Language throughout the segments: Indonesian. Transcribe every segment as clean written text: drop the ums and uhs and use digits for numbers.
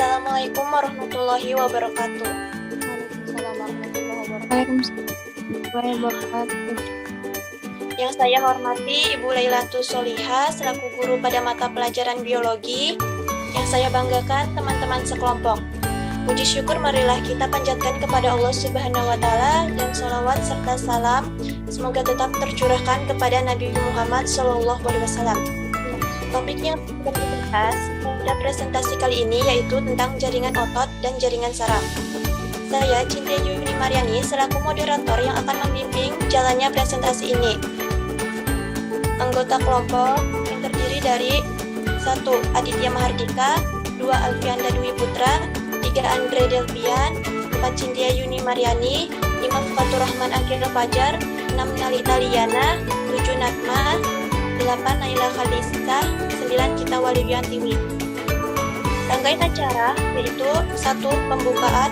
Assalamualaikum warahmatullahi wabarakatuh. Waalaikumsalam warahmatullahi wabarakatuh. Yang saya hormati Ibu Lailatul Solihah selaku guru pada mata pelajaran biologi. Yang saya banggakan teman-teman sekelompok. Puji syukur marilah kita panjatkan kepada Allah Subhanahu wa Ta'ala, dan sholawat serta salam semoga tetap tercurahkan kepada Nabi Muhammad SAW. Topik yang kita bahas pada presentasi kali ini yaitu tentang jaringan otot dan jaringan saraf. Saya Cinta Yuni Mariani selaku moderator yang akan membimbing jalannya presentasi ini. Anggota kelompok yang terdiri dari 1. Aditya Mahardika, 2. Alfianda Dwi Putra, 3. Andre Delvian, 4. Cinta Yuni Mariani, 5. Fatur Rahman Akhir Fajar, 6. Nalita Liana, 7. Natma, 8. Naila Khalisa, 9. Cita Waliwiantiwi. Rangkaian acara yaitu 1. Pembukaan,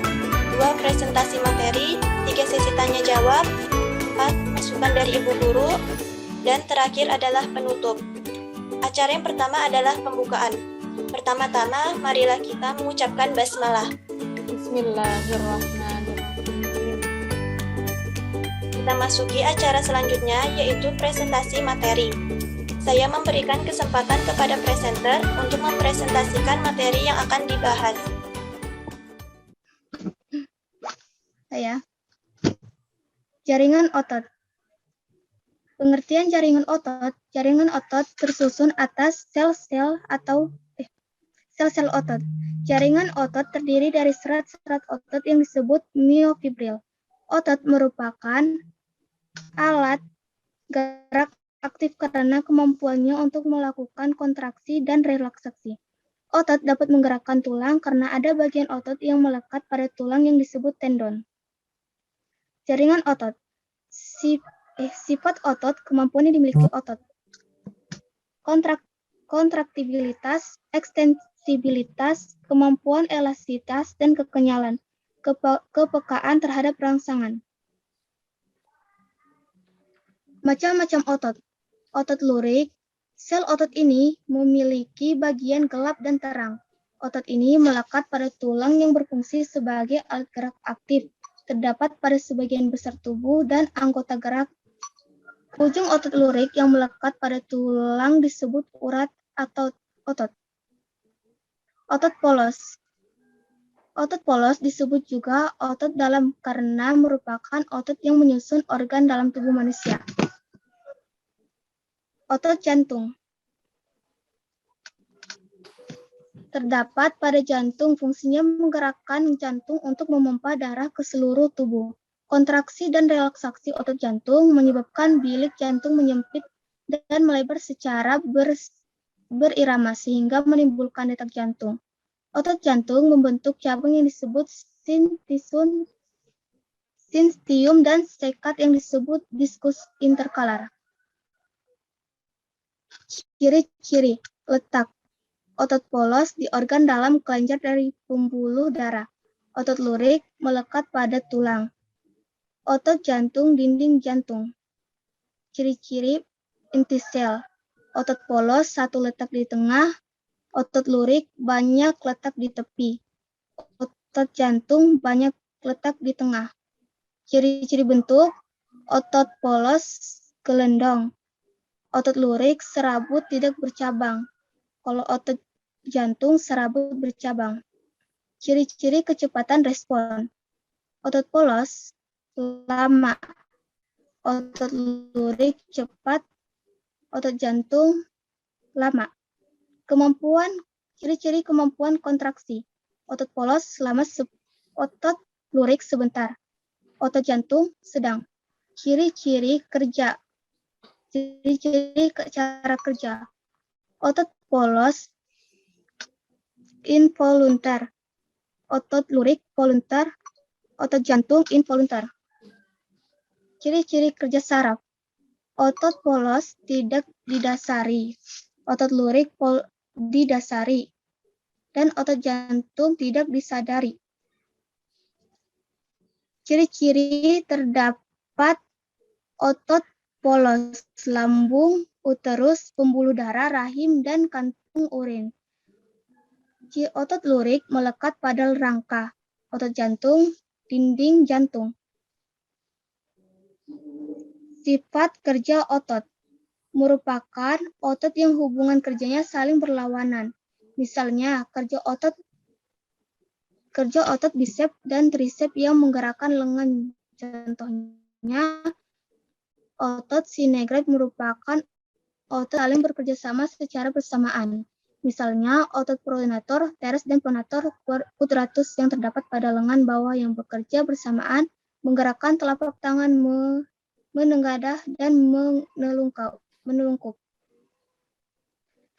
2. Presentasi materi, 3. Sesi tanya jawab, 4. Masukan dari ibu guru, dan terakhir adalah penutup. Acara yang pertama adalah pembukaan. Pertama-tama marilah kita mengucapkan basmalah. Bismillahirrahmanirrahim. Kita masuki acara selanjutnya yaitu presentasi materi. Saya memberikan kesempatan kepada presenter untuk mempresentasikan materi yang akan dibahas. Saya. Jaringan otot. Pengertian jaringan otot tersusun atas sel-sel otot. Jaringan otot terdiri dari serat-serat otot yang disebut myofibril. Otot merupakan alat gerak aktif karena kemampuannya untuk melakukan kontraksi dan relaksasi. Otot dapat menggerakkan tulang karena ada bagian otot yang melekat pada tulang yang disebut tendon. Jaringan otot. Sifat otot, kemampuan yang dimiliki otot. Kontraktibilitas, ekstensibilitas, kemampuan elastisitas, dan kekenyalan. Kepekaan terhadap rangsangan. Macam-macam otot. Otot lurik. Sel otot ini memiliki bagian gelap dan terang. Otot ini melekat pada tulang yang berfungsi sebagai alat gerak aktif. Terdapat pada sebagian besar tubuh dan anggota gerak. Ujung otot lurik yang melekat pada tulang disebut urat atau otot. Otot polos. Otot polos disebut juga otot dalam karena merupakan otot yang menyusun organ dalam tubuh manusia. Otot jantung. Terdapat pada jantung, fungsinya menggerakkan jantung untuk memompa darah ke seluruh tubuh. Kontraksi dan relaksasi otot jantung menyebabkan bilik jantung menyempit dan melebar secara berirama sehingga menimbulkan detak jantung. Otot jantung membentuk cabang yang disebut sinstium dan sekat yang disebut diskus interkalar. Ciri-ciri letak. Otot polos di organ dalam kelenjar dari pembuluh darah. Otot lurik melekat pada tulang. Otot jantung dinding jantung. Ciri-ciri inti sel. Otot polos satu letak di tengah. Otot lurik banyak letak di tepi. Otot jantung banyak letak di tengah. Ciri-ciri bentuk. Otot polos gelendong. Otot lurik serabut tidak bercabang. Kalau otot jantung serabut bercabang. Ciri-ciri kecepatan respon. Otot polos lama. Otot lurik cepat. Otot jantung lama. Ciri-ciri kemampuan kontraksi. Otot polos lama, otot lurik sebentar. Otot jantung sedang. Ciri-ciri kerja. Ciri-ciri cara kerja. Otot polos involuntar. Otot lurik voluntar. Otot jantung involuntar. Ciri-ciri kerja saraf. Otot polos tidak didasari. Otot lurik didasari. Dan otot jantung tidak disadari. Ciri-ciri terdapat otot polos lambung, uterus, pembuluh darah, rahim, dan kantung urin. Otot lurik melekat pada rangka, otot jantung, dinding jantung. Sifat kerja otot merupakan otot yang hubungan kerjanya saling berlawanan. Misalnya, kerja otot bisep dan trisep yang menggerakkan lengan. Contohnya, otot sinegret merupakan otot saling bekerja sama secara bersamaan. Misalnya, otot pronator, teres, dan pronator quadratus yang terdapat pada lengan bawah yang bekerja bersamaan menggerakkan telapak tangan menengadah dan menelungkup.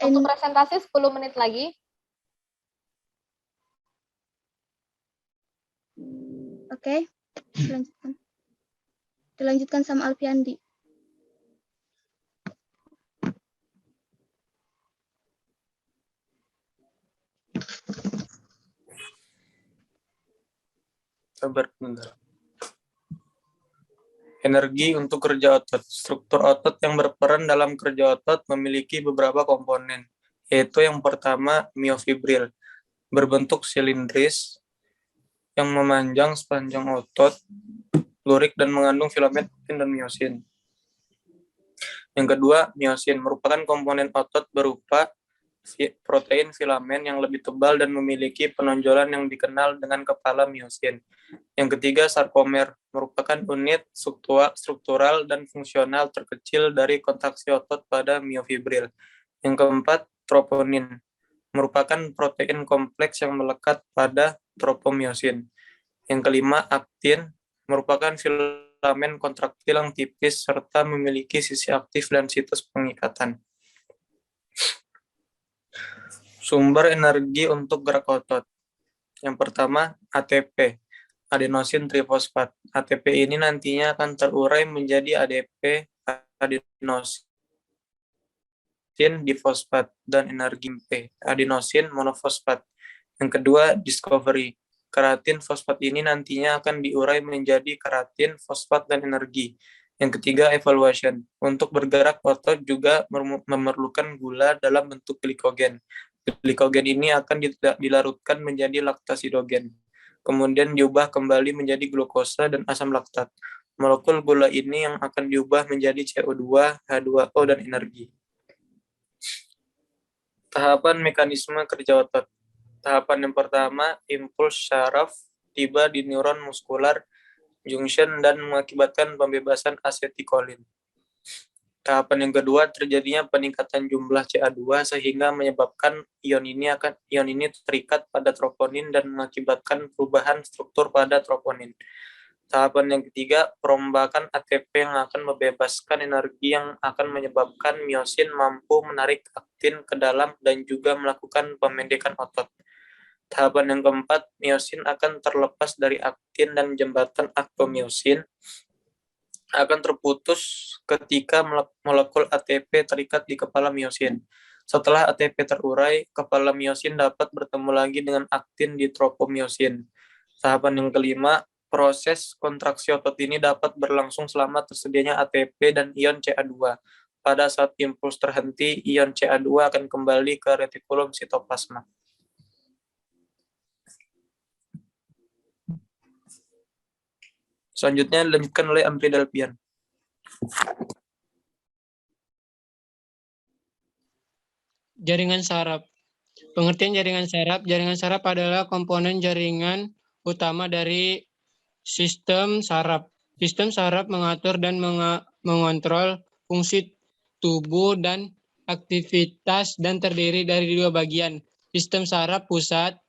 Untuk presentasi 10 menit lagi. Oke, dilanjutkan sama Alfiandi. Sabar bentar. Energi untuk kerja otot. Struktur otot yang berperan dalam kerja otot memiliki beberapa komponen, yaitu yang pertama miofibril, berbentuk silindris yang memanjang sepanjang otot lurik dan mengandung filamen aktin dan miosin. Yang kedua, miosin merupakan komponen otot berupa protein filamen yang lebih tebal dan memiliki penonjolan yang dikenal dengan kepala miosin. Yang ketiga, sarkomer merupakan unit struktural dan fungsional terkecil dari kontraksi otot pada miofibril. Yang keempat, troponin merupakan protein kompleks yang melekat pada tropomiosin. Yang kelima, aktin merupakan filamen kontraktil yang tipis serta memiliki sisi aktif dan situs pengikatan. Sumber energi untuk gerak otot. Yang pertama, ATP, adenosin trifosfat. ATP ini nantinya akan terurai menjadi ADP, adenosin difosfat, dan energi P, adenosin monofosfat. Yang kedua, discovery. Keratin fosfat ini nantinya akan diurai menjadi keratin, fosfat, dan energi. Yang ketiga, evaluation. Untuk bergerak otot juga memerlukan gula dalam bentuk glikogen. Glikogen ini akan dilarutkan menjadi laktasidogen. Kemudian diubah kembali menjadi glukosa dan asam laktat. Molekul gula ini yang akan diubah menjadi CO2, H2O, dan energi. Tahapan mekanisme kerja otot. Tahapan yang pertama, impuls syaraf tiba di neuron muskular junction dan mengakibatkan pembebasan asetilkolin. Tahapan yang kedua, terjadinya peningkatan jumlah CA2 sehingga menyebabkan ion ini terikat pada troponin dan mengakibatkan perubahan struktur pada troponin. Tahapan yang ketiga, perombakan ATP yang akan membebaskan energi yang akan menyebabkan miosin mampu menarik aktin ke dalam dan juga melakukan pemendekan otot. Tahapan yang keempat, miosin akan terlepas dari aktin dan jembatan aktomiosin akan terputus ketika molekul ATP terikat di kepala miosin. Setelah ATP terurai, kepala miosin dapat bertemu lagi dengan aktin di tropomiosin. Tahapan yang kelima, proses kontraksi otot ini dapat berlangsung selama tersedianya ATP dan ion CA2. Pada saat impuls terhenti, ion CA2 akan kembali ke retikulum sitoplasma. Selanjutnya dilanjutkan oleh Amrida Alfian. Jaringan saraf. Pengertian jaringan saraf. Jaringan saraf adalah komponen jaringan utama dari sistem saraf. Sistem saraf mengatur dan mengontrol fungsi tubuh dan aktivitas dan terdiri dari dua bagian. Sistem saraf pusat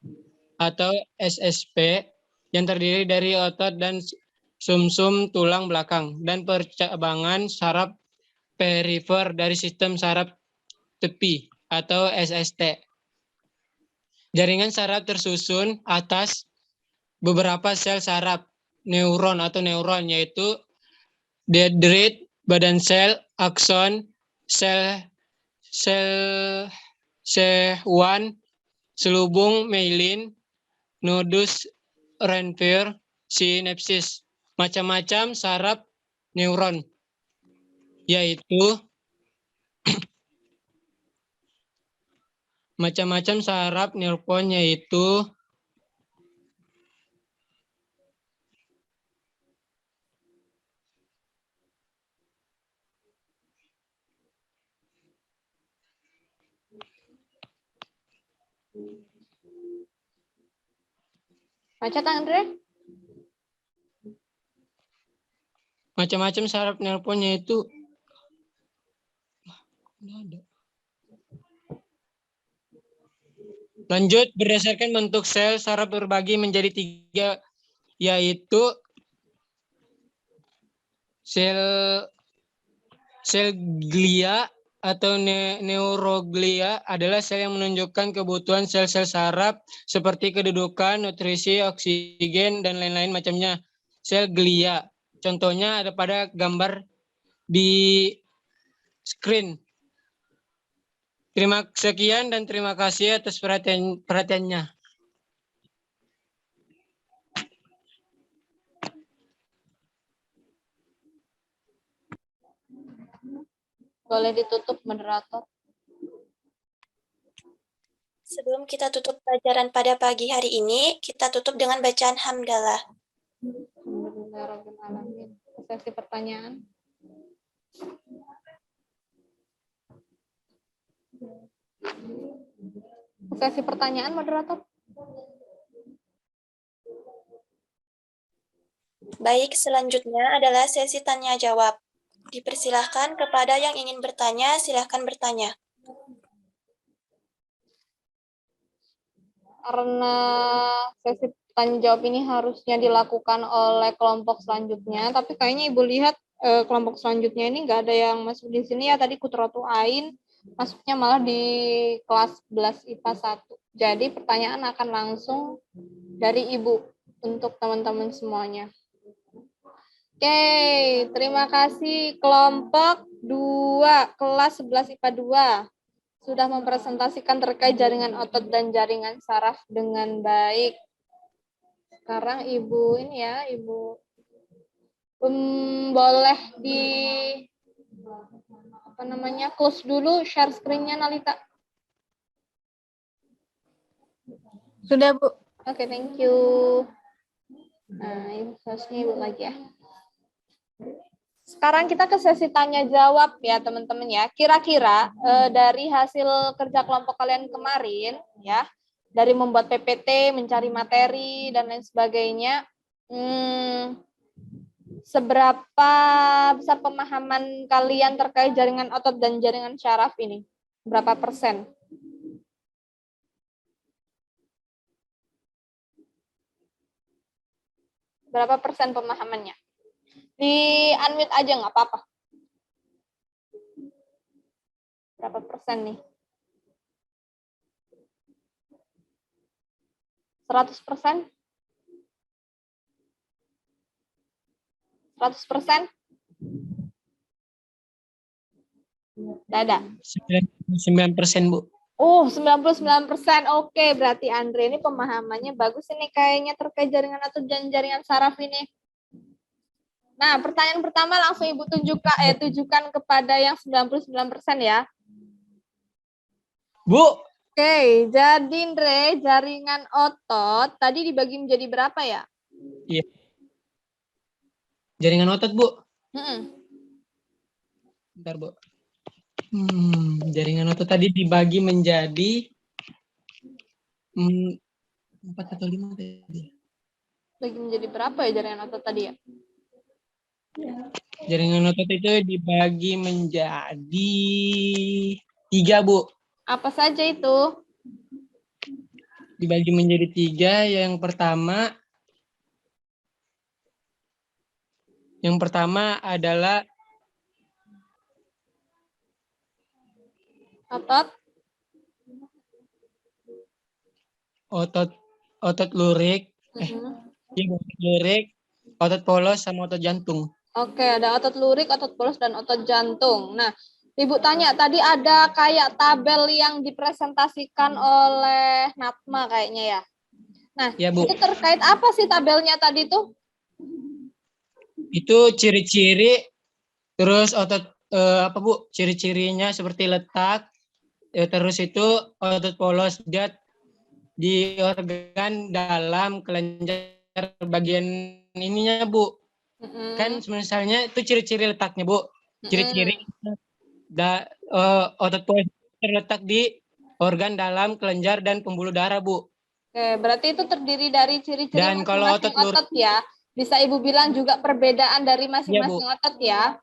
atau SSP yang terdiri dari otot dan sumsum tulang belakang dan percabangan saraf perifer dari sistem saraf tepi atau SST. Jaringan saraf tersusun atas beberapa sel saraf neuron yaitu dendrit, badan sel, akson, sel C1, selubung myelin, nodus Ranvier, sinapsis. Macam-macam saraf neuron, yaitu Macam-macam saraf neuron yaitu Baca Andre. macam-macam saraf neuron yaitu lanjut, berdasarkan bentuk sel, saraf berbagi menjadi 3, yaitu sel glia atau neuroglia adalah sel yang menunjukkan kebutuhan sel-sel saraf seperti kedudukan, nutrisi, oksigen, dan lain-lain macamnya. Sel glia, contohnya ada pada gambar di screen. Sekian dan terima kasih atas perhatiannya. Boleh ditutup moderator. Sebelum kita tutup pelajaran pada pagi hari ini, kita tutup dengan bacaan hamdalah. Alhamdulillahirrahmanirrahim. Sesi pertanyaan. Sesi pertanyaan moderator. Baik, selanjutnya adalah sesi tanya jawab. Dipersilahkan kepada yang ingin bertanya, silahkan bertanya. Karena sesi tanya jawab ini harusnya dilakukan oleh kelompok selanjutnya, tapi kayaknya Ibu lihat kelompok selanjutnya ini nggak ada yang masuk di sini ya. Tadi Kudratu Ain masuknya malah di kelas 11 IPA 1. Jadi pertanyaan akan langsung dari Ibu untuk teman-teman semuanya. Oke, terima kasih kelompok 2, kelas 11 IPA 2. Sudah mempresentasikan terkait jaringan otot dan jaringan saraf dengan baik. Sekarang Ibu ini ya, Ibu boleh di close dulu share screen-nya Nalita. Sudah, Bu. Oke, thank you. Nah, ini harusnya Ibu lagi ya. Sekarang kita ke sesi tanya jawab ya teman-teman ya. Kira-kira dari hasil kerja kelompok kalian kemarin ya, dari membuat PPT, mencari materi dan lain sebagainya, seberapa besar pemahaman kalian terkait jaringan otot dan jaringan syaraf ini? Berapa persen? Berapa persen pemahamannya? Di unmute aja nggak apa-apa. Berapa persen nih? 100%? 100%? Dada. 9%, Bu. Oh, 99%. Oke, berarti Andre ini pemahamannya bagus ini kayaknya terkait jaringan atau jaringan saraf ini. Nah, pertanyaan pertama langsung Ibu tujukan kepada yang 99% ya. Bu. Oke, jadi Andre, jaringan otot tadi dibagi menjadi berapa ya? Iya. Jaringan otot, Bu. Bentar, Bu. Jaringan otot tadi dibagi menjadi 4 atau 5 tadi. Bagi menjadi berapa ya jaringan otot tadi ya? Jaringan otot itu dibagi menjadi 3, Bu. Apa saja itu? Dibagi menjadi 3. Yang pertama adalah otot lurik, otot lurik, otot polos sama otot jantung. Oke, ada otot lurik, otot polos, dan otot jantung. Nah, Ibu tanya, tadi ada kayak tabel yang dipresentasikan oleh Natma kayaknya ya. Nah, ya, Bu. Itu terkait apa sih tabelnya tadi tuh? Itu ciri-ciri, terus otot, Bu? Ciri-cirinya seperti letak, terus itu otot polos dia di organ dalam kelenjar bagian ininya, Bu. Kan misalnya itu ciri-ciri letaknya, Bu. Ciri-ciri otot polos terletak di organ dalam kelenjar dan pembuluh darah, Bu. Oke, berarti itu terdiri dari ciri-ciri Dan kalau masing-masing otot ya. Bisa Ibu bilang juga perbedaan dari masing-masing otot ya.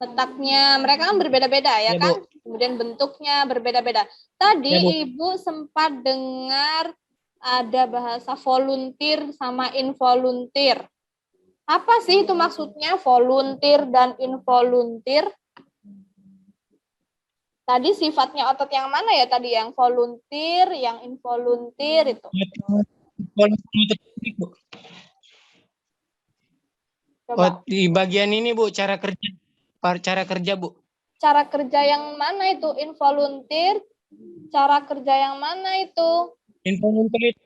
Letaknya mereka kan berbeda-beda ya Ya, kan? Bu. Kemudian bentuknya berbeda-beda. Tadi Ya, Bu. Ibu sempat dengar ada bahasa volunteer sama involunteer. Apa sih itu maksudnya volunteer dan involunteer? Tadi sifatnya otot yang mana ya tadi? Yang volunteer, yang involunteer itu. Coba. Di bagian ini, Bu, cara kerja, Bu. Cara kerja yang mana itu? Involunteer. Cara kerja yang mana itu? Involunteer itu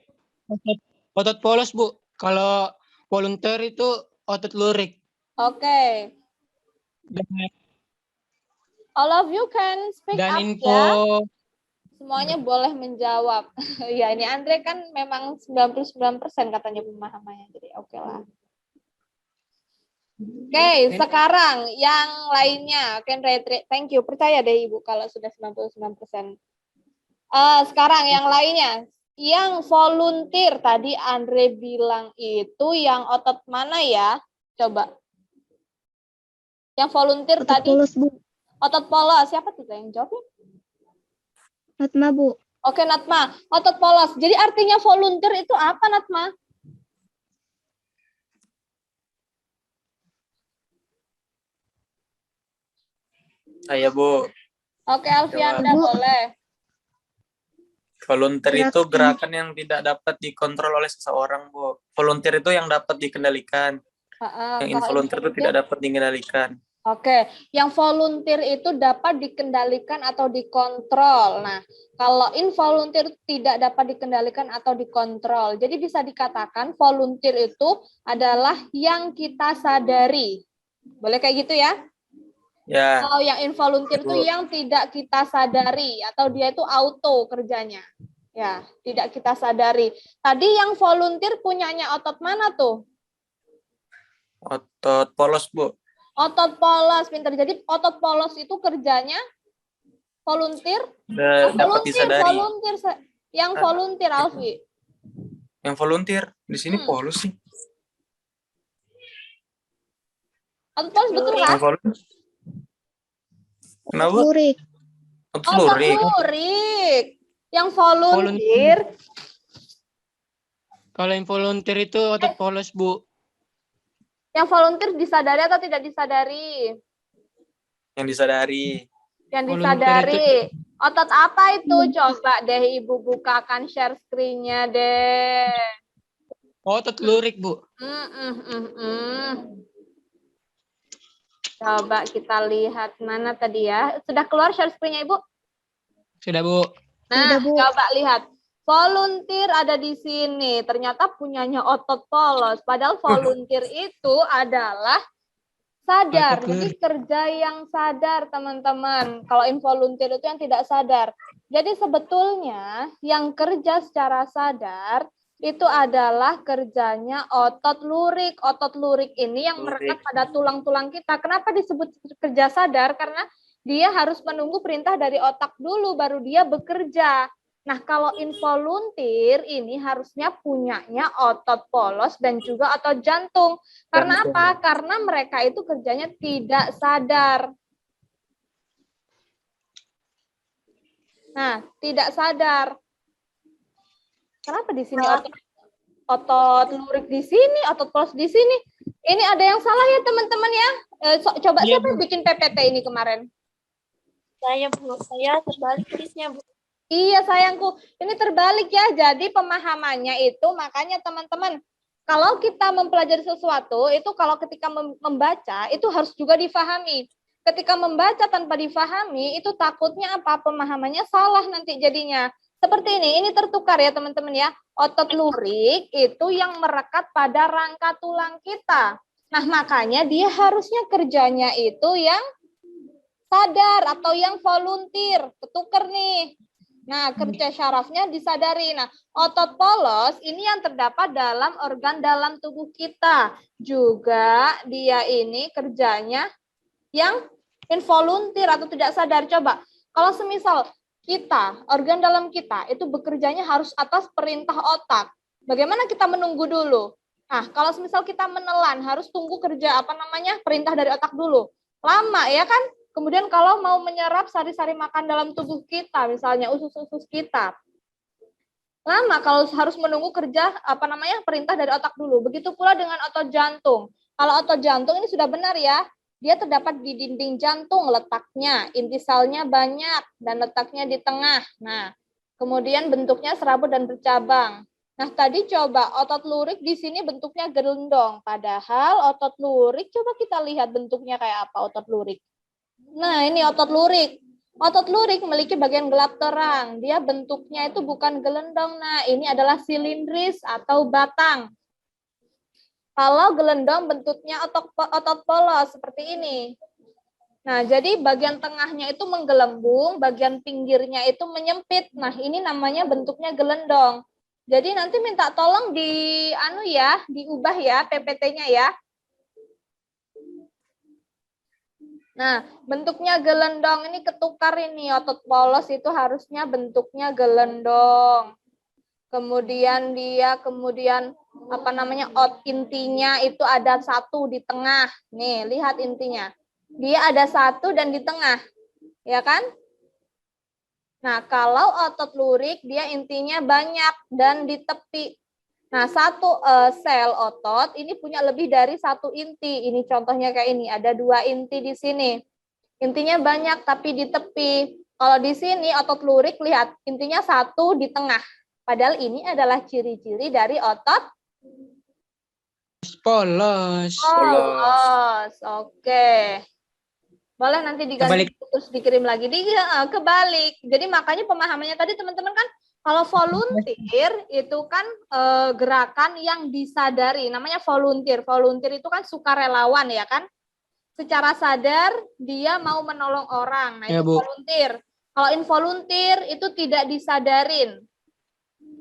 otot polos, Bu. Kalau volunteer itu otot lurik. Oke. All of you can speak Dan up info ya. Semuanya boleh menjawab. Ya, ini Andre kan memang 99% katanya pemahamannya. Jadi oke lah. Oke, sekarang yang lainnya. Thank you. Percaya deh Ibu kalau sudah 99%. Sekarang yang lainnya. Yang volunteer tadi Andre bilang itu yang otot mana ya? Coba. Yang volunteer Otot tadi polos, Bu. otot polos. Siapa tuh yang jawabnya? Natma, Bu. Oke, Natma. Otot polos. Jadi artinya volunteer itu apa, Natma? Saya, Bu. Oke, Alfianda Bu. boleh. Volunteer itu gerakan yang tidak dapat dikontrol oleh seseorang, Bu. Volunteer itu yang dapat dikendalikan. Yang involunteer itu tidak dapat dikendalikan. Oke, yang volunteer itu dapat dikendalikan atau dikontrol. Nah, kalau involunteer tidak dapat dikendalikan atau dikontrol. Jadi bisa dikatakan volunteer itu adalah yang kita sadari. Boleh kayak gitu ya? Ya. Kalau yang involunteer itu yang tidak kita sadari atau dia itu auto kerjanya. Ya, tidak kita sadari. Tadi yang volunteer punyanya otot mana tuh? Otot polos, Bu. Otot polos, pintar. Jadi otot polos itu kerjanya volunteer? Dapat disadari. Volunteer. Yang volunteer, Alfi. Yang volunteer. Di sini polos sih. Otot polos betul kan? Kenapa? Lurik. Otot lurik. Lurik. Yang volunteer. Kalau yang volunteer itu otot polos, Bu. Yang volunteer disadari atau tidak disadari? Yang disadari. Yang disadari. Otot apa itu? Coba deh Ibu bukakan share screen-nya deh. Otot lurik, Bu. Coba kita lihat mana tadi ya. Sudah keluar share screen-nya Ibu? Sudah, Bu. Nah, coba lihat. Volunteer ada di sini. Ternyata punyanya otot polos. Padahal volunteer itu adalah sadar. Jadi kerja yang sadar, teman-teman. Kalau involunteer itu yang tidak sadar. Jadi sebetulnya yang kerja secara sadar itu adalah kerjanya otot lurik. Otot lurik ini yang merekat pada tulang-tulang kita. Kenapa disebut kerja sadar? Karena dia harus menunggu perintah dari otak dulu, baru dia bekerja. Nah, kalau involunteer ini harusnya punyanya otot polos dan juga otot jantung. Karena apa? Karena mereka itu kerjanya tidak sadar. Nah, tidak sadar. Kenapa di sini otot lurik di sini, otot polos di sini? Ini ada yang salah ya, teman-teman ya? Coba siapa yang bikin PPT ini kemarin? Saya, Bu. Saya terbalik tulisnya, Bu. Iya sayangku, ini terbalik ya. Jadi pemahamannya itu makanya teman-teman, kalau kita mempelajari sesuatu itu kalau ketika membaca itu harus juga difahami. Ketika membaca tanpa difahami itu takutnya apa? Pemahamannya salah nanti jadinya. Seperti ini tertukar ya teman-teman ya. Otot lurik itu yang merekat pada rangka tulang kita. Nah makanya dia harusnya kerjanya itu yang sadar atau yang volunteer. Ketuker nih. Nah, kerja syarafnya disadari. Nah, otot polos ini yang terdapat dalam organ dalam tubuh kita. Juga dia ini kerjanya yang involunteer atau tidak sadar. Coba, kalau semisal kita, organ dalam kita itu bekerjanya harus atas perintah otak. Bagaimana kita menunggu dulu? Nah, kalau semisal kita menelan, harus tunggu kerja perintah dari otak dulu. Lama ya kan? Kemudian kalau mau menyerap sari-sari makan dalam tubuh kita, misalnya usus-usus kita, lama kalau harus menunggu kerja perintah dari otak dulu. Begitu pula dengan otot jantung. Kalau otot jantung ini sudah benar ya, dia terdapat di dinding jantung letaknya, inti selnya banyak dan letaknya di tengah. Nah, kemudian bentuknya serabut dan bercabang. Nah, tadi coba otot lurik di sini bentuknya gelendong, padahal otot lurik coba kita lihat bentuknya kayak apa otot lurik. Nah, ini otot lurik. Otot lurik memiliki bagian gelap terang. Dia bentuknya itu bukan gelendong. Nah, ini adalah silindris atau batang. Kalau gelendong bentuknya otot polos seperti ini. Nah, jadi bagian tengahnya itu menggelembung, bagian pinggirnya itu menyempit. Nah, ini namanya bentuknya gelendong. Jadi nanti minta tolong diubah ya PPT-nya ya. Nah, bentuknya gelendong ini ketukar ini, otot polos itu harusnya bentuknya gelendong. Kemudian intinya itu ada satu di tengah. Nih, lihat intinya. Dia ada satu dan di tengah. Ya kan? Nah, kalau otot lurik dia intinya banyak dan di tepi. Nah, satu sel otot ini punya lebih dari satu inti. Ini contohnya kayak ini, ada 2 inti di sini. Intinya banyak tapi di tepi. Kalau di sini otot lurik, lihat intinya satu di tengah. Padahal ini adalah ciri-ciri dari otot Polos. polos. Oke. Boleh nanti diganti terus dikirim lagi. Kebalik. Jadi makanya pemahamannya tadi teman-teman kan, kalau volunteer itu kan gerakan yang disadari, namanya volunteer. Volunteer itu kan sukarelawan ya kan? Secara sadar dia mau menolong orang. Nah, Ya, itu Bu. volunteer. Kalau involunteer itu tidak disadarin.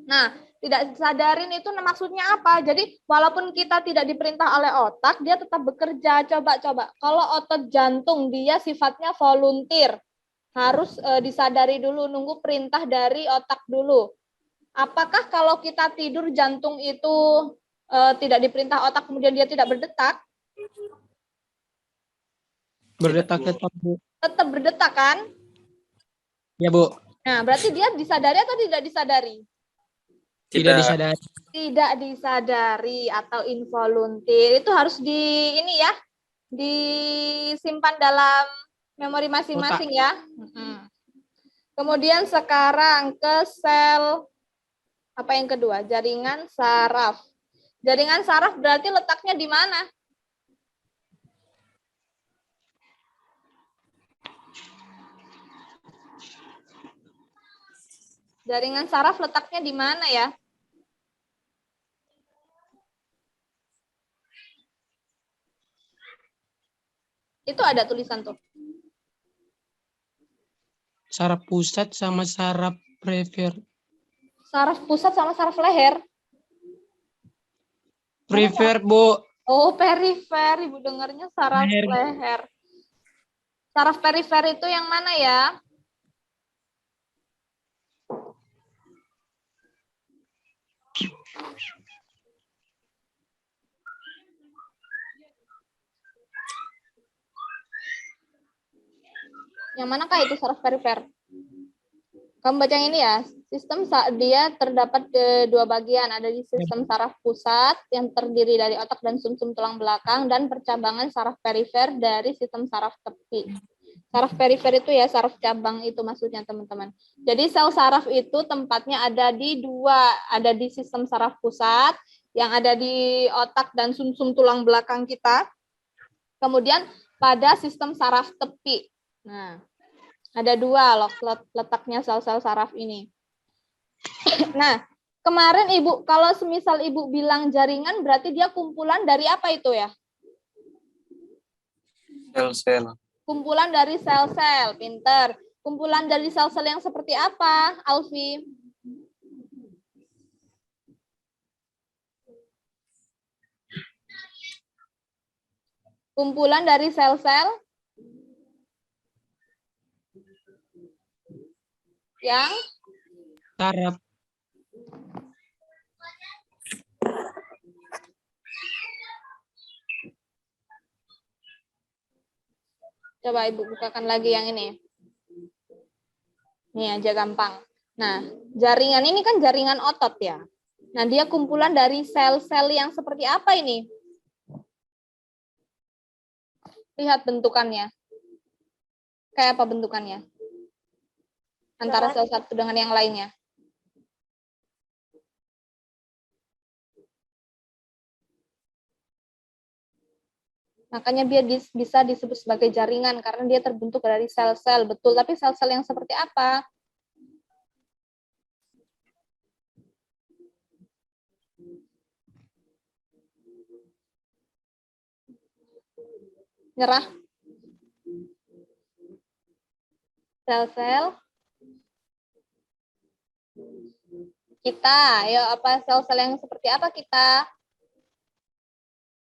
Nah, tidak disadarin itu maksudnya apa? Jadi walaupun kita tidak diperintah oleh otak, dia tetap bekerja. Coba. Kalau otot jantung dia sifatnya volunteer. Harus disadari dulu, nunggu perintah dari otak dulu. Apakah kalau kita tidur jantung itu tidak diperintah otak kemudian dia tidak berdetak? Berdetak tetap, Bu. Tetap berdetak kan? Ya, Bu. Nah, berarti dia disadari atau tidak disadari? Tidak disadari. Tidak disadari atau involunteer. Itu harus disimpan dalam memori masing-masing ya. Kemudian sekarang ke sel apa yang kedua? Jaringan saraf. Jaringan saraf berarti letaknya di mana? Jaringan saraf letaknya di mana ya? Itu ada tulisan tuh. Saraf pusat sama saraf perifer. Saraf pusat sama saraf leher. Perifer, Bu. Oh, perifer. Ibu dengarnya saraf leher. Saraf perifer itu yang mana ya? Yang manakah itu saraf perifer? Kamu baca yang ini ya. Sistem dia terdapat 2 bagian. Ada di sistem saraf pusat yang terdiri dari otak dan sumsum tulang belakang dan percabangan saraf perifer dari sistem saraf tepi. Saraf perifer itu ya saraf cabang itu maksudnya teman-teman. Jadi sel saraf itu tempatnya ada di 2, ada di sistem saraf pusat yang ada di otak dan sumsum tulang belakang kita. Kemudian pada sistem saraf tepi. Nah, ada 2 letaknya sel-sel saraf ini. Nah, kemarin Ibu, kalau semisal Ibu bilang jaringan, berarti dia kumpulan dari apa itu ya? Sel-sel. Kumpulan dari sel-sel, pinter. Kumpulan dari sel-sel yang seperti apa, Alfi? Kumpulan dari sel-sel yang Saraf. coba Ibu bukakan lagi yang ini. Ini aja gampang. Nah, jaringan ini kan jaringan otot ya. Nah, dia kumpulan dari sel-sel yang seperti apa ini? Lihat bentukannya. Kayak apa bentukannya? Antara sel satu dengan yang lainnya. Makanya dia bisa disebut sebagai jaringan karena dia terbentuk dari sel-sel. Betul, tapi sel-sel yang seperti apa? Nyerah. Sel-sel kita, ayo apa sel-sel yang seperti apa kita?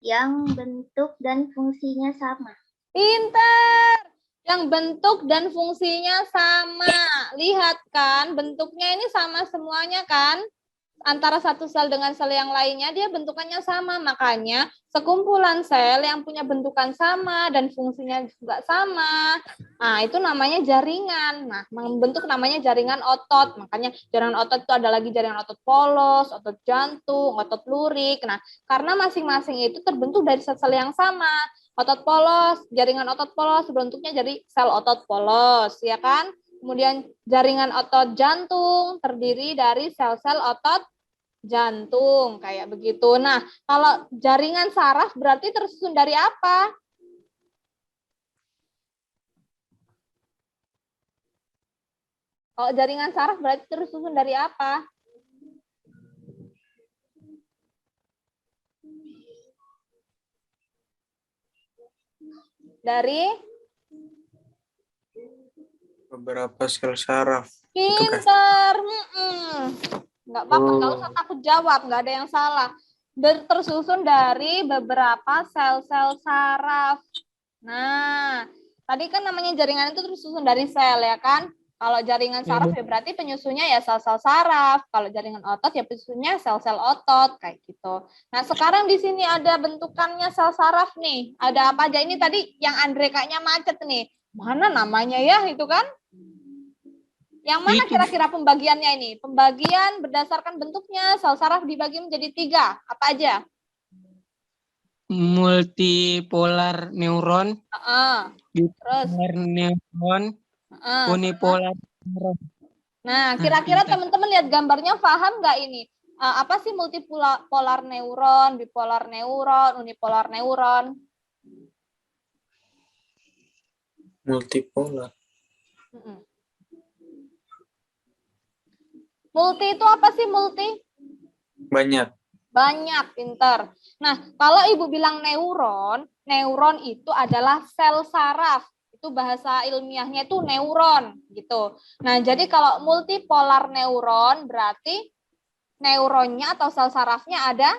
Yang bentuk dan fungsinya sama. Pintar. Yang bentuk dan fungsinya sama. Lihat kan, bentuknya ini sama semuanya kan? Antara satu sel dengan sel yang lainnya, dia bentukannya sama. Makanya sekumpulan sel yang punya bentukan sama dan fungsinya juga sama. Nah, itu namanya jaringan. Nah, membentuk namanya jaringan otot. Makanya jaringan otot itu ada lagi jaringan otot polos, otot jantung, otot lurik. Nah, karena masing-masing itu terbentuk dari sel-sel yang sama. Otot polos, jaringan otot polos bentuknya jadi sel otot polos, ya kan? Kemudian jaringan otot jantung terdiri dari sel-sel otot jantung, kayak begitu. Nah, kalau jaringan saraf berarti tersusun dari apa? Kalau jaringan saraf berarti tersusun dari apa? Dari Beberapa sel saraf. Itu kan. pinter. Nggak apa-apa, nggak usah takut jawab, nggak ada yang salah. Tersusun dari beberapa sel-sel saraf. Nah, tadi kan namanya jaringan itu tersusun dari sel, ya kan? Kalau jaringan saraf ya berarti penyusunnya ya sel-sel saraf. Kalau jaringan otot ya penyusunnya sel-sel otot, kayak gitu. Nah, sekarang di sini ada bentukannya sel saraf nih. Ada apa aja? Ini tadi yang Andre kayaknya macet nih. Mana namanya ya, itu kan? Yang mana kira-kira pembagiannya ini? Pembagian berdasarkan bentuknya, sel saraf dibagi menjadi 3. Apa aja? Multipolar neuron, bipolar Terus? neuron, unipolar neuron. Nah, kira-kira teman-teman lihat gambarnya paham nggak ini? Apa sih multipolar neuron, bipolar neuron, unipolar neuron? Multipolar. Multi itu apa sih multi? Banyak. Banyak, pinter. Nah, kalau Ibu bilang neuron, neuron itu adalah sel saraf. Itu bahasa ilmiahnya itu neuron, gitu. Nah, jadi kalau multipolar neuron berarti neuronnya atau sel sarafnya ada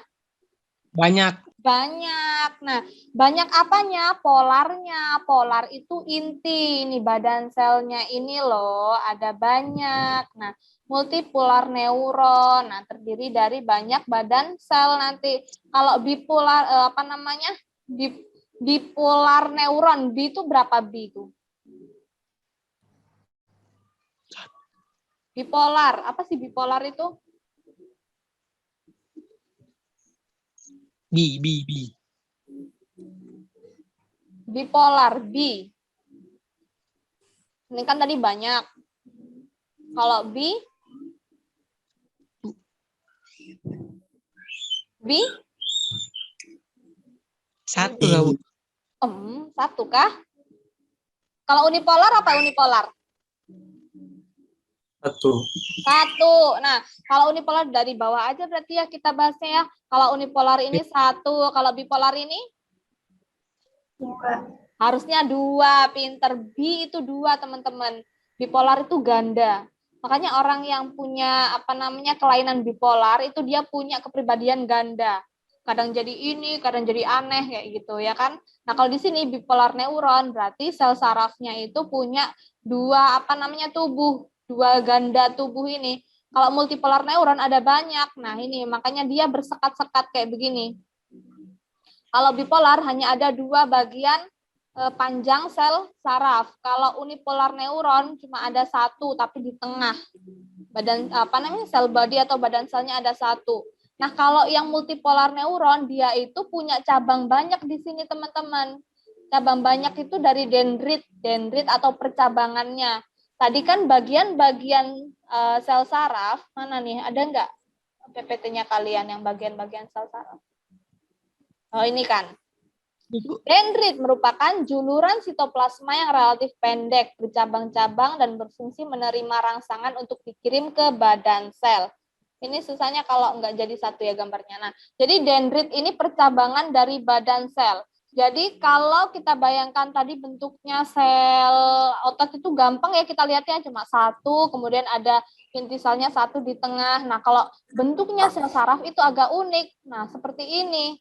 Banyak. banyak. Nah, banyak apanya? Polarnya. Polar itu inti. Ini badan selnya ini loh, ada banyak. Nah, multipolar neuron. Nah, terdiri dari banyak badan sel nanti. Kalau bipolar apa namanya? Bipolar neuron. B itu berapa B itu? Bipolar. Apa sih bipolar itu? B. Bipolar B. Ini kan tadi banyak. Kalau B? Satu lah, Bu. Satu kah? Kalau unipolar apa unipolar? Satu. Nah, kalau unipolar dari bawah aja berarti ya kita bahasnya ya. Kalau unipolar ini 1, kalau bipolar ini? 2. Harusnya 2, pinter. B itu 2, teman-teman. Bipolar itu ganda. Makanya orang yang punya kelainan bipolar itu dia punya kepribadian ganda. Kadang jadi ini, kadang jadi aneh kayak gitu ya kan. Nah, kalau di sini bipolar neuron berarti sel sarafnya itu punya 2 tubuh, 2 ganda tubuh ini. Kalau multipolar neuron ada banyak. Nah, ini makanya dia bersekat-sekat kayak begini. Kalau bipolar hanya ada 2 bagian panjang sel saraf. Kalau unipolar neuron cuma ada 1 tapi di tengah. Sel body atau badan selnya ada 1. Nah, kalau yang multipolar neuron dia itu punya cabang banyak di sini, teman-teman. Cabang banyak itu dari dendrit atau percabangannya. Tadi kan bagian-bagian sel saraf, mana nih? Ada nggak PPT-nya kalian yang bagian-bagian sel saraf? Oh, ini kan. Dendrit merupakan juluran sitoplasma yang relatif pendek, bercabang-cabang dan berfungsi menerima rangsangan untuk dikirim ke badan sel. Ini susahnya kalau nggak jadi satu ya gambarnya. Nah, jadi dendrit ini percabangan dari badan sel. Jadi kalau kita bayangkan tadi bentuknya sel otot itu gampang ya kita lihatnya cuma 1, kemudian ada inti selnya 1 di tengah. Nah, kalau bentuknya sel saraf itu agak unik. Nah, seperti ini.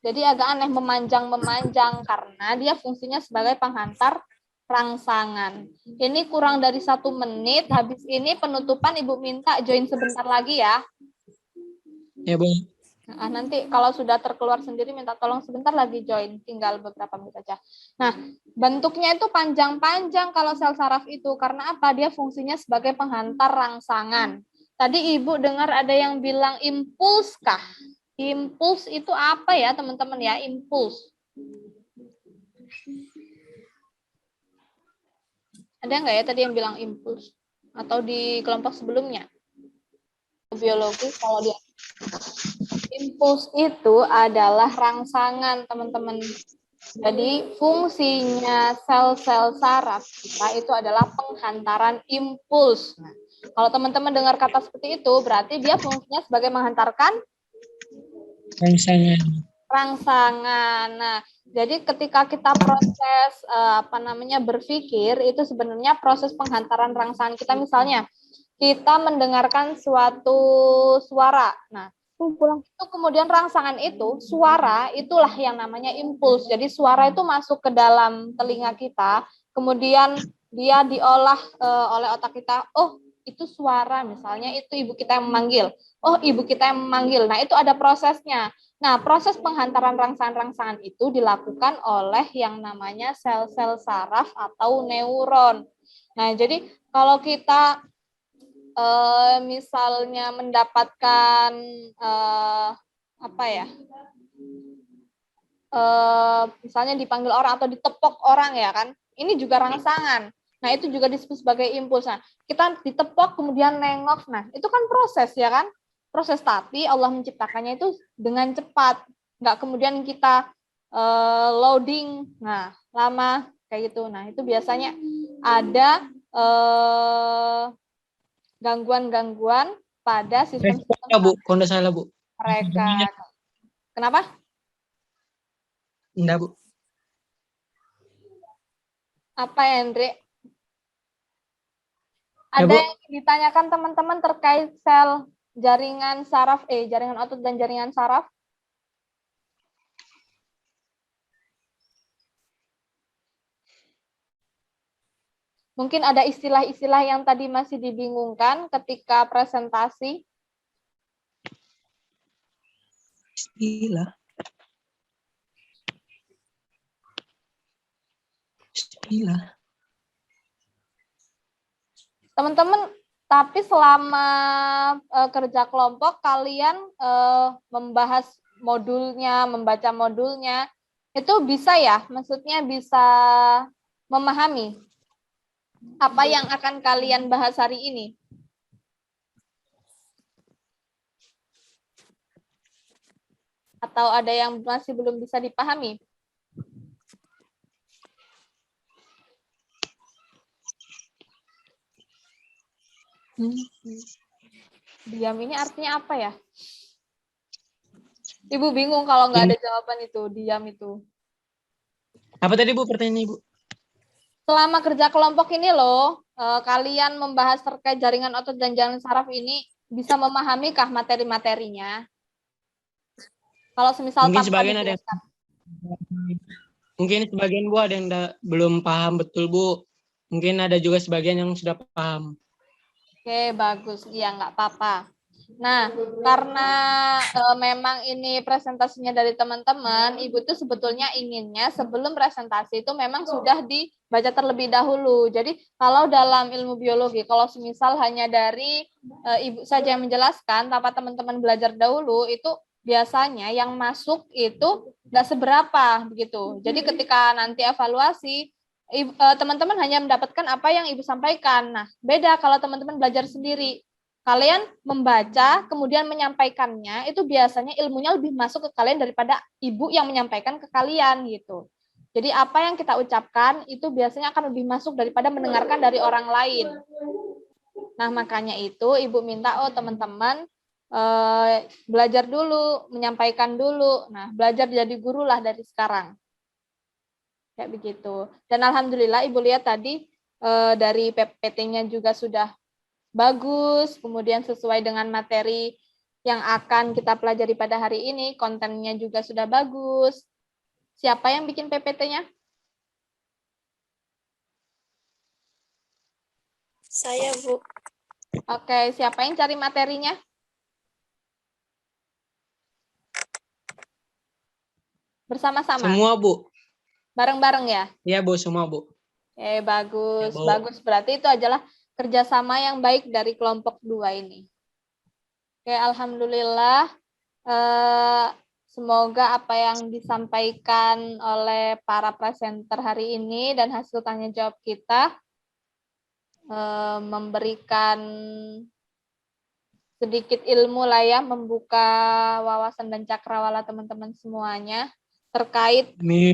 Jadi agak aneh, memanjang-memanjang karena dia fungsinya sebagai penghantar rangsangan. Ini kurang dari 1 menit. Habis ini penutupan Ibu minta join sebentar lagi ya. Ya, Bu. Nah, nanti kalau sudah terkeluar sendiri minta tolong sebentar lagi join. Tinggal beberapa menit saja. Nah, bentuknya itu panjang-panjang kalau sel saraf itu. Karena apa? Dia fungsinya sebagai penghantar rangsangan. Tadi Ibu dengar ada yang bilang impuls kah? Impuls itu apa ya teman-teman ya? Impuls. Ada nggak ya tadi yang bilang impuls? Atau di kelompok sebelumnya? Biologi kalau dia impuls itu adalah rangsangan teman-teman. Jadi fungsinya sel-sel saraf kita itu adalah penghantaran impuls. Nah, kalau teman-teman dengar kata seperti itu berarti dia fungsinya sebagai menghantarkan rangsangan. Nah, jadi ketika kita proses berpikir itu sebenarnya proses penghantaran rangsangan kita, misalnya kita mendengarkan suatu suara. Nah, itu kemudian rangsangan itu, suara itulah yang namanya impuls. Jadi suara itu masuk ke dalam telinga kita, kemudian dia diolah oleh otak kita. Oh, itu suara, misalnya itu ibu kita yang memanggil. Oh, ibu kita yang memanggil. Nah, itu ada prosesnya. Nah, proses penghantaran rangsangan-rangsangan itu dilakukan oleh yang namanya sel-sel saraf atau neuron. Nah, jadi kalau kita misalnya mendapatkan misalnya dipanggil orang atau ditepok orang ya kan, ini juga rangsangan. Nah, itu juga disebut sebagai impuls. Nah, kita ditepok kemudian nengok, nah itu kan proses ya kan, proses, tapi Allah menciptakannya itu dengan cepat, nggak kemudian kita loading, nah lama kayak gitu. Nah, itu biasanya ada gangguan-gangguan pada sistem Bu, kalau nggak salah Bu. Mereka. Kenapa? Enggak Bu. Apa ya, Andre? Ya, Ada Bu. yang ditanyakan teman-teman terkait sel jaringan saraf, jaringan otot dan jaringan saraf? Mungkin ada istilah-istilah yang tadi masih dibingungkan ketika presentasi. Istilah. Teman-teman, tapi selama kerja kelompok kalian membahas modulnya, membaca modulnya, itu bisa ya? Maksudnya bisa memahami apa yang akan kalian bahas hari ini? Atau ada yang masih belum bisa dipahami? Diam ini artinya apa ya? Ibu bingung kalau nggak ada jawaban itu, diam itu. Apa tadi Bu pertanyaannya Ibu? Selama kerja kelompok ini loh, kalian membahas terkait jaringan otot dan jalan saraf ini bisa memahami kah materi-materinya? Kalau semisal Mungkin tanpa sebagian ada yang dijelaskan. Mungkin sebagian Bu ada yang belum paham betul Bu. Mungkin ada juga sebagian yang sudah paham. Oke, bagus. Iya, nggak apa-apa. Nah, karena memang ini presentasinya dari teman-teman, Ibu tuh sebetulnya inginnya sebelum presentasi itu memang sudah dibaca terlebih dahulu. Jadi, kalau dalam ilmu biologi, kalau semisal hanya dari Ibu saja yang menjelaskan, tanpa teman-teman belajar dahulu, itu biasanya yang masuk itu nggak seberapa begitu. Jadi, ketika nanti evaluasi, teman-teman hanya mendapatkan apa yang Ibu sampaikan. Nah, beda kalau teman-teman belajar sendiri. Kalian membaca, kemudian menyampaikannya, itu biasanya ilmunya lebih masuk ke kalian daripada Ibu yang menyampaikan ke kalian gitu. Jadi apa yang kita ucapkan itu biasanya akan lebih masuk daripada mendengarkan dari orang lain. Nah, makanya itu Ibu minta, teman-teman belajar dulu, menyampaikan dulu. Nah, belajar jadi guru lah dari sekarang. Kayak begitu. Dan alhamdulillah Ibu lihat tadi dari PPT-nya juga sudah bagus, kemudian sesuai dengan materi yang akan kita pelajari pada hari ini, kontennya juga sudah bagus. Siapa yang bikin PPT-nya? Saya, Bu. Oke, siapa yang cari materinya? Bersama-sama? Semua Bu. Bareng-bareng ya? Iya Bu, semua Bu. Oke, bagus. Ya, Bu. Bagus, berarti itu adalah kerjasama yang baik dari kelompok 2 ini. Oke, alhamdulillah. Semoga apa yang disampaikan oleh para presenter hari ini dan hasil tanya jawab kita memberikan sedikit ilmu lah ya, membuka wawasan dan cakrawala teman-teman semuanya terkait Amin.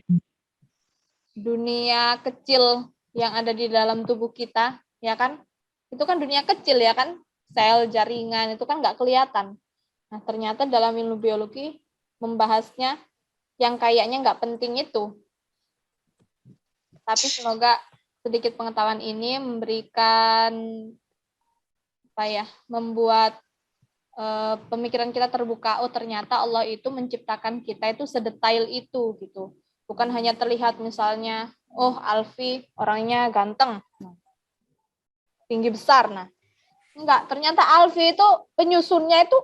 dunia kecil yang ada di dalam tubuh kita, ya kan? Itu kan dunia kecil ya kan, sel, jaringan, itu kan nggak kelihatan. Nah, ternyata dalam ilmu biologi membahasnya yang kayaknya nggak penting itu. Tapi semoga sedikit pengetahuan ini memberikan, membuat pemikiran kita terbuka, ternyata Allah itu menciptakan kita itu sedetail itu, gitu. Bukan hanya terlihat misalnya, Alfi orangnya ganteng, tinggi besar. Nah, enggak, ternyata Alfi itu penyusunnya itu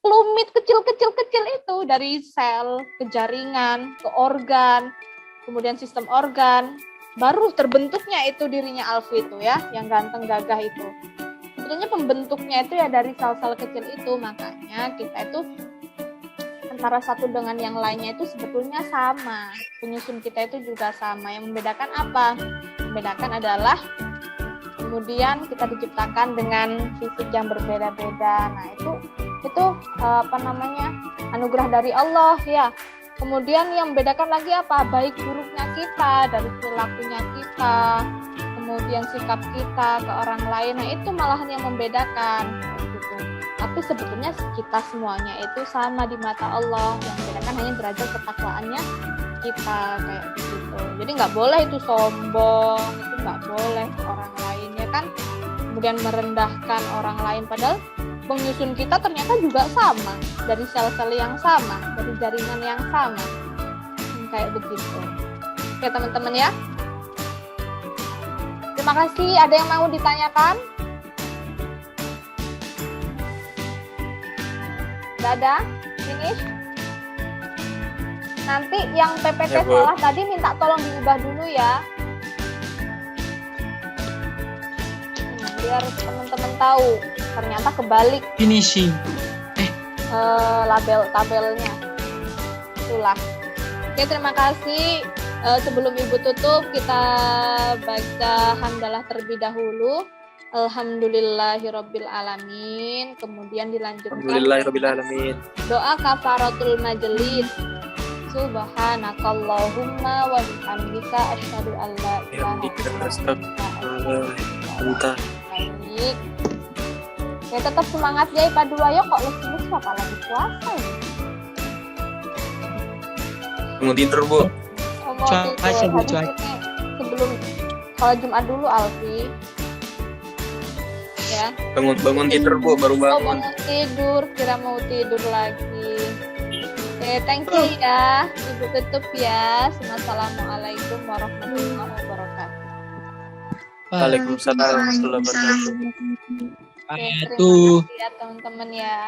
kelumit kecil-kecil itu, dari sel ke jaringan ke organ, kemudian sistem organ, baru terbentuknya itu dirinya Alfi itu ya, yang ganteng gagah itu. Sebetulnya pembentuknya itu ya dari sel-sel kecil itu, makanya kita itu antara satu dengan yang lainnya itu sebetulnya sama, penyusun kita itu juga sama. Yang membedakan apa? Membedakan adalah kemudian kita diciptakan dengan fisik yang berbeda-beda. Nah, itu anugerah dari Allah ya. Kemudian yang membedakan lagi apa? Baik buruknya kita, dari perilakunya kita, kemudian sikap kita ke orang lain. Nah, itu malahan yang membedakan gitu. Tapi sebetulnya kita semuanya itu sama di mata Allah. Yang membedakan hanya derajat ketakwaannya kita, kayak gitu. Jadi nggak boleh itu sombong, itu nggak boleh orang lain ya kan, kemudian merendahkan orang lain, padahal penyusun kita ternyata juga sama, dari sel-sel yang sama, dari jaringan yang sama, kayak begitu. Oke teman-teman ya, terima kasih. Ada yang mau ditanyakan? Nggak ada? Finish? Nanti yang PPT Ya, Bu. salah tadi minta tolong diubah dulu ya. Biar teman-teman tahu. Ternyata kebalik Finishing. tabelnya. Itulah. Oke, terima kasih. Sebelum Ibu tutup, kita baca hamdalah terlebih dahulu. Alhamdulillahirabbil alamin. Kemudian dilanjutkan Alhamdulillahirabbil alamin. doa kafaratul majelis. Subhanakallahumma wa bihamdika asyhadu an la ilaha illa anta. Baik. Ya, tetap semangat ya IPA 2 ya, kok lesu-lesu apalagi puasa ya. Mau tidur, Bu. mau Cuaca, tidur. Bu, Habis cuaca. ini sebelum sholat Jumat dulu, Alfi. Ya. Bangun tidur Bu, baru Oh, bangun. bangun tidur, kira mau tidur lagi. Oke, thank you ya. Ibu tutup ya. Assalamualaikum warahmatullahi wabarakatuh. Waalaikumsalam warahmatullahi wabarakatuh. Oke, terima Tuh. kasih ya teman-teman ya.